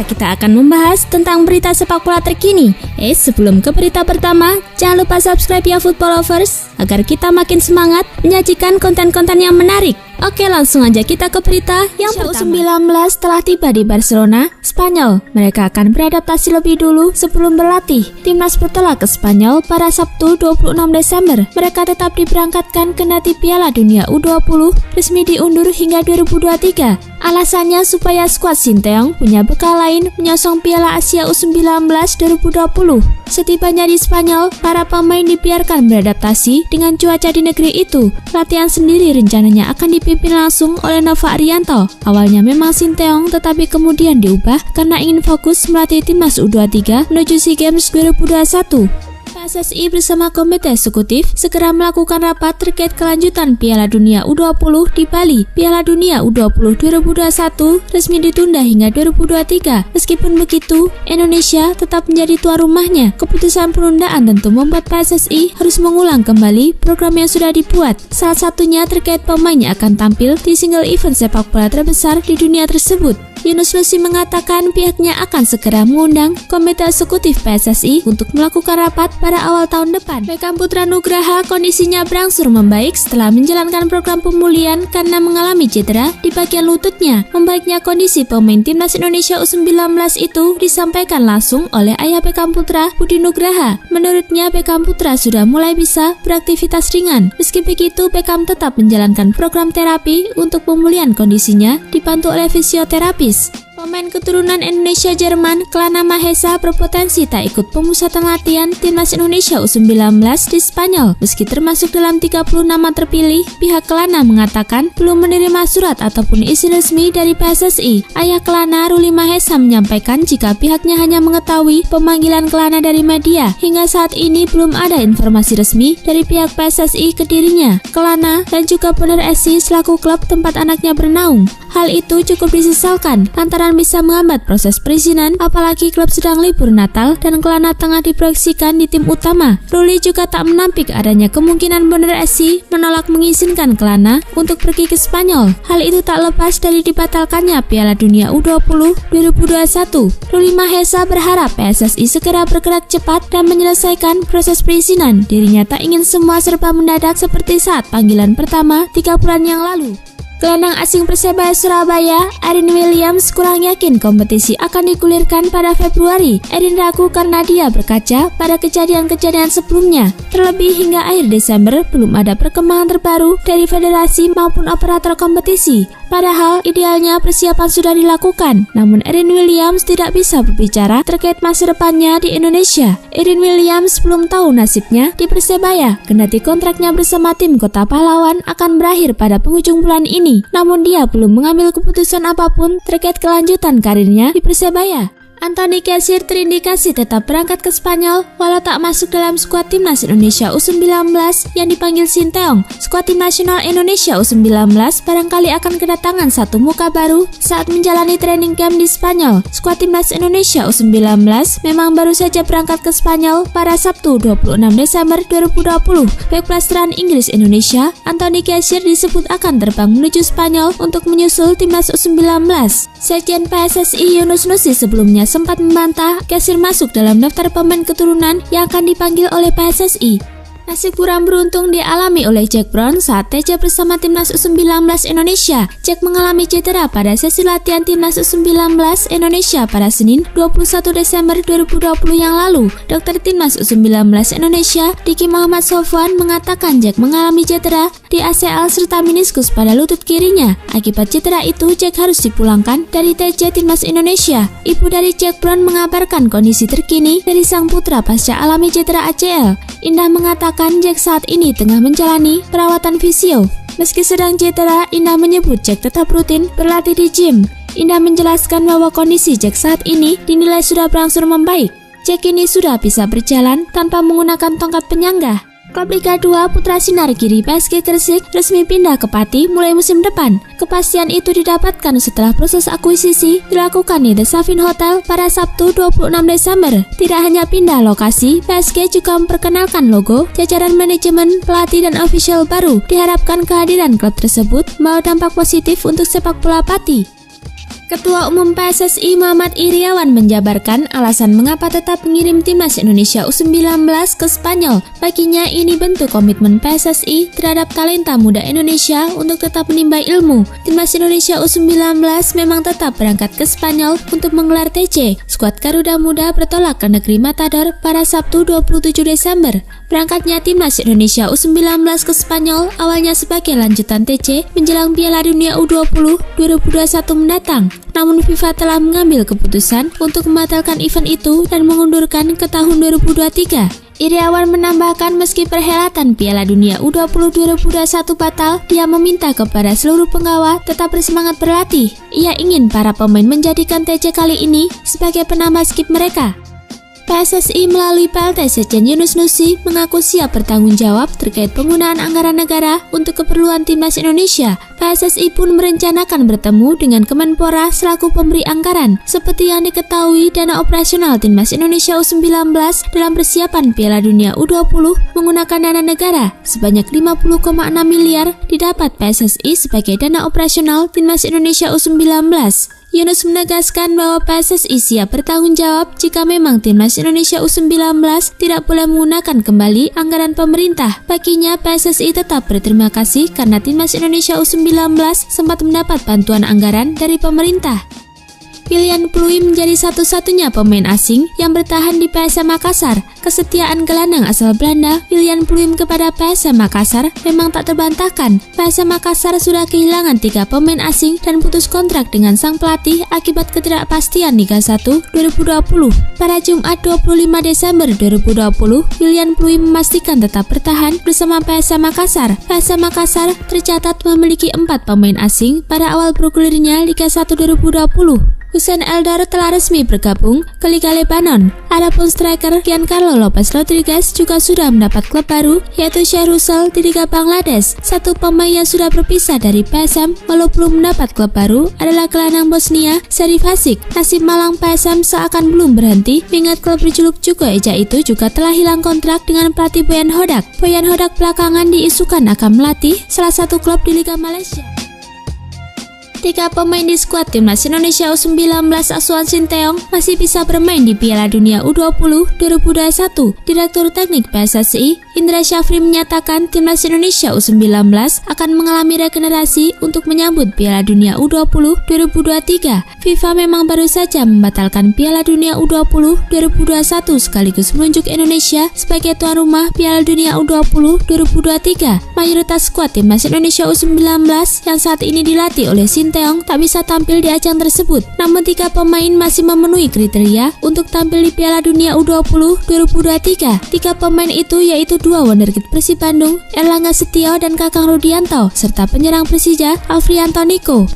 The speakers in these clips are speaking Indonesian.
Kita akan membahas tentang berita sepak bola terkini. Sebelum ke berita pertama, jangan lupa subscribe ya Football Lovers, agar kita makin semangat menyajikan konten-konten yang menarik. Oke, langsung aja kita ke berita yang pertama. U19 telah tiba di Barcelona, Spanyol. Mereka akan beradaptasi lebih dulu sebelum berlatih. Timnas bertolak ke Spanyol pada Sabtu 26 Desember. Mereka tetap diberangkatkan kendati Piala Dunia U20 resmi diundur hingga 2023. Alasannya supaya skuad Sinteyong punya bekal lain menyosong Piala Asia U19 2020. Setibanya di Spanyol, para pemain dibiarkan beradaptasi dengan cuaca di negeri itu. Latihan sendiri rencananya akan dipimpin langsung oleh Nova Arianto. Awalnya memang Sinteyong, tetapi kemudian diubah karena ingin fokus melatih timnas U23 menuju SEA Games 2021. PSSI bersama Komite Eksekutif segera melakukan rapat terkait kelanjutan Piala Dunia U20 di Bali. Piala Dunia U20 2021 resmi ditunda hingga 2023. Meskipun begitu, Indonesia tetap menjadi tuan rumahnya. Keputusan penundaan tentu membuat PSSI harus mengulang kembali program yang sudah dibuat. Salah satunya terkait pemain yang akan tampil di single event sepak bola terbesar di dunia tersebut. Yunus Nusi mengatakan pihaknya akan segera mengundang Komite Eksekutif PSSI untuk melakukan rapat pada awal tahun depan. Beckham Putra Nugraha kondisinya berangsur membaik setelah menjalankan program pemulihan karena mengalami cedera di bagian lututnya. Membaiknya kondisi pemain timnas Indonesia U19 itu disampaikan langsung oleh ayah Beckham Putra, Budi Nugraha. Menurutnya Beckham Putra sudah mulai bisa beraktivitas ringan. Meski begitu, Beckham tetap menjalankan program terapi untuk pemulihan kondisinya dibantu oleh fisioterapis. Pemain keturunan Indonesia Jerman, Kelana Mahesa berpotensi tak ikut pemusatan latihan timnas Indonesia U19 di Spanyol. Meski termasuk dalam 30 nama terpilih, pihak Kelana mengatakan belum menerima surat ataupun izin resmi dari PSSI. Ayah Kelana, Ruli Mahesa, menyampaikan jika pihaknya hanya mengetahui pemanggilan Kelana dari media. Hingga saat ini belum ada informasi resmi dari pihak PSSI ke dirinya, Kelana, dan juga Bonar SC selaku klub tempat anaknya bernaung. Hal itu cukup disesalkan lantaran bisa menghambat proses perizinan, apalagi klub sedang libur Natal dan Kelana tengah diproyeksikan di tim utama. Ruli juga tak menampik adanya kemungkinan Bonar SC menolak mengizinkan Kelana untuk pergi ke Spanyol. Hal itu tak lepas dari dibatalkannya Piala Dunia U20 2021. Ruli Mahesa berharap PSSI segera bergerak cepat dan menyelesaikan proses perizinan. Dirinya tak ingin semua serba mendadak seperti saat panggilan pertama 3 bulan yang lalu. Gelandang asing Persebaya Surabaya, Erin Williams kurang yakin kompetisi akan digulirkan pada Februari. Erin ragu karena dia berkaca pada kejadian-kejadian sebelumnya. Terlebih hingga akhir Desember belum ada perkembangan terbaru dari federasi maupun operator kompetisi. Padahal idealnya persiapan sudah dilakukan. Namun Erin Williams tidak bisa berbicara terkait masa depannya di Indonesia. Erin Williams belum tahu nasibnya di Persebaya, kendati kontraknya bersama tim Kota Pahlawan akan berakhir pada penghujung bulan ini. Namun dia belum mengambil keputusan apapun terkait kelanjutan karirnya di Persebaya. Anthony Kessier terindikasi tetap berangkat ke Spanyol walau tak masuk dalam skuad timnas Indonesia U19 yang dipanggil Sinteyong. Skuad tim nasional Indonesia U19 barangkali akan kedatangan satu muka baru saat menjalani training camp di Spanyol. Skuad timnas Indonesia U19 memang baru saja berangkat ke Spanyol pada Sabtu 26 Desember 2020. Bek blasteran Inggris Indonesia, Anthony Kessier disebut akan terbang menuju Spanyol untuk menyusul timnas U19. Sekjen PSSI Yunus Nusi sebelumnya sempat membantah Kessier masuk dalam daftar pemain keturunan yang akan dipanggil oleh PSSI. Nasib kurang beruntung dialami oleh Jack Brown saat TJ bersama timnas U19 Indonesia. Jack mengalami cedera pada sesi latihan timnas U19 Indonesia pada Senin 21 Desember 2020 yang lalu. Dokter timnas U19 Indonesia, Diki Muhammad Sofwan, mengatakan Jack mengalami cedera di ACL serta meniskus pada lutut kirinya. Akibat cedera itu, Jack harus dipulangkan dari TJ timnas Indonesia. Ibu dari Jack Brown mengabarkan kondisi terkini dari sang putra pasca alami cedera ACL. Indah mengatakan Jack saat ini tengah menjalani perawatan fisio. Meski sedang cedera, Indah menyebut Jack tetap rutin berlatih di gym. Indah menjelaskan bahwa kondisi Jack saat ini dinilai sudah berangsur membaik. Jack ini sudah bisa berjalan tanpa menggunakan tongkat penyangga. Klub Liga 2 Putra Sinar Giri PSG Gresik resmi pindah ke Pati mulai musim depan. Kepastian itu didapatkan setelah proses akuisisi dilakukan di The Safin Hotel pada Sabtu 26 Desember. Tidak hanya pindah lokasi, PSG juga memperkenalkan logo, jajaran manajemen, pelatih dan official baru. Diharapkan kehadiran klub tersebut membawa dampak positif untuk sepak bola Pati. Ketua Umum PSSI Muhammad Iriawan menjabarkan alasan mengapa tetap mengirim timnas Indonesia U19 ke Spanyol. Baginya ini bentuk komitmen PSSI terhadap talenta muda Indonesia untuk tetap menimba ilmu. Timnas Indonesia U19 memang tetap berangkat ke Spanyol untuk menggelar TC. Skuad Garuda Muda bertolak ke negeri Matador pada Sabtu 27 Desember. Berangkatnya timnas Indonesia U19 ke Spanyol awalnya sebagai lanjutan TC menjelang Piala Dunia U20 2021 mendatang. Namun FIFA telah mengambil keputusan untuk membatalkan event itu dan mengundurkan ke tahun 2023. Iriawan menambahkan meski perhelatan Piala Dunia U20 2021 batal, dia meminta kepada seluruh penggawa tetap bersemangat berlatih. Ia ingin para pemain menjadikan TC kali ini sebagai penambah skip mereka. PSSI melalui PLT Sekjen Yunus Nusi mengaku siap bertanggung jawab terkait penggunaan anggaran negara untuk keperluan timnas Indonesia. PSSI pun merencanakan bertemu dengan Kemenpora selaku pemberi anggaran. Seperti yang diketahui, dana operasional timnas Indonesia U19 dalam persiapan Piala Dunia U20 menggunakan dana negara sebanyak 50,6 miliar didapat PSSI sebagai dana operasional timnas Indonesia U19. Yunus menegaskan bahwa PSSI siap bertanggung jawab jika memang timnas Indonesia U19 tidak boleh menggunakan kembali anggaran pemerintah. Baginya, PSSI tetap berterima kasih karena timnas Indonesia U19 sempat mendapat bantuan anggaran dari pemerintah. William Pluim menjadi satu-satunya pemain asing yang bertahan di PSM Makassar. Kesetiaan gelandang asal Belanda, William Pluim kepada PSM Makassar memang tak terbantahkan. PSM Makassar sudah kehilangan 3 pemain asing dan putus kontrak dengan sang pelatih akibat ketidakpastian Liga 1 2020. Pada Jumat 25 Desember 2020, William Pluim memastikan tetap bertahan bersama PSM Makassar. PSM Makassar tercatat memiliki 4 pemain asing pada awal bergulirnya Liga 1 2020. Hussein Eldar telah resmi bergabung ke Liga Lebanon. Adapun striker Giancarlo Lopez Rodriguez juga sudah mendapat klub baru, yaitu Sheikh Rusal di Liga Bangladesh. Satu pemain yang sudah berpisah dari PSM walau belum mendapat klub baru adalah gelandang Bosnia Serif Hasik. Nasib malang PSM seakan belum berhenti, mengingat klub berjuluk Jugo Eja itu juga telah hilang kontrak dengan pelatih Boyan Hodak. Boyan Hodak belakangan diisukan akan melatih salah satu klub di Liga Malaysia. 3 pemain di skuad timnas Indonesia U19 asuhan Sinteyong masih bisa bermain di Piala Dunia U20 2021. Direktur Teknik PSSI Indra Syafri menyatakan timnas Indonesia U19 akan mengalami regenerasi untuk menyambut Piala Dunia U20 2023. FIFA memang baru saja membatalkan Piala Dunia U20 2021 sekaligus menunjuk Indonesia sebagai tuan rumah Piala Dunia U20 2023. Mayoritas skuad timnas Indonesia U19 yang saat ini dilatih oleh Sinteyong tak bisa tampil di ajang tersebut. Namun 3 pemain masih memenuhi kriteria untuk tampil di Piala Dunia U20 2023. 3 pemain itu yaitu 2 wonderkid Persib Bandung, Erlangga Setio dan Kakang Rudianto, serta penyerang Persija Alfrianto Niko.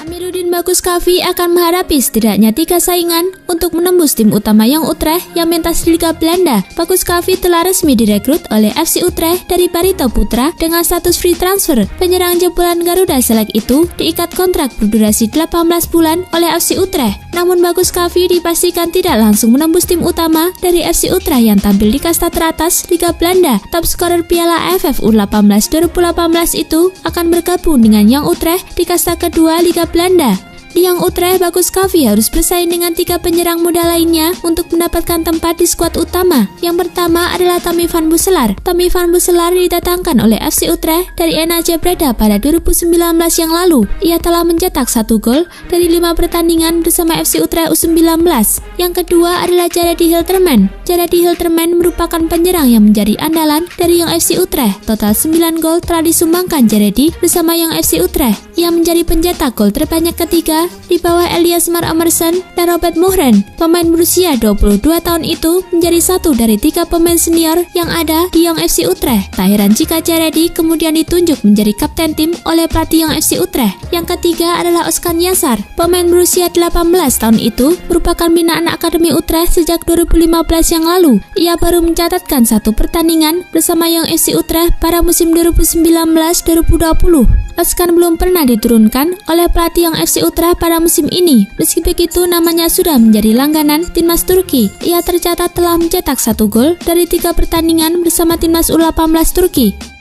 Amiruddin Bagus Kavi akan menghadapi setidaknya 3 saingan untuk menembus tim utama Young Utrecht yang mentas di Liga Belanda. Bagus Kavi telah resmi direkrut oleh FC Utrecht dari Barito Putra dengan status free transfer. Penyerang jebolan Garuda Select itu diikat kontrak berdurasi 18 bulan oleh FC Utrecht. Namun Bagus Kavi dipastikan tidak langsung menembus tim utama dari FC Utrecht yang tampil di kasta teratas Liga Belanda. Top scorer Piala AFF U18 2018 itu akan bergabung dengan Young Utrecht di kasta kedua Liga Belanda. Di Young Utrecht, Bagus Kavi harus bersaing dengan 3 penyerang muda lainnya untuk mendapatkan tempat di skuad utama. Yang pertama adalah Tommy van Boeselar. Tommy van Boeselar didatangkan oleh FC Utrecht dari NAC Breda pada 2019 yang lalu. Ia telah mencetak 1 gol dari 5 pertandingan bersama FC Utrecht U19. Yang kedua adalah Jaredi Hilterman. Jaredi Hilterman merupakan penyerang yang menjadi andalan dari Young FC Utrecht. Total 9 gol telah disumbangkan Jaredi bersama Young FC Utrecht. Ia menjadi pencetak gol terbanyak ketiga Belanda di bawah Elias Mar Emerson dan Robert Mohren. Pemain berusia 22 tahun itu menjadi satu dari 3 pemain senior yang ada di Young FC Utrecht. Tak heran jika Jaredi kemudian ditunjuk menjadi kapten tim oleh pelatih Young FC Utrecht. Yang ketiga adalah Oscar Nyasar. Pemain berusia 18 tahun itu merupakan binaan Akademi Utrecht sejak 2015 yang lalu. Ia baru mencatatkan 1 pertandingan bersama Young FC Utrecht pada musim 2019-2020. Oscar belum pernah diturunkan oleh pelatih Young FC Utrecht pada musim ini. Meski begitu, namanya sudah menjadi langganan timnas Turki. Ia tercatat telah mencetak 1 gol dari 3 pertandingan bersama timnas U18 Turki.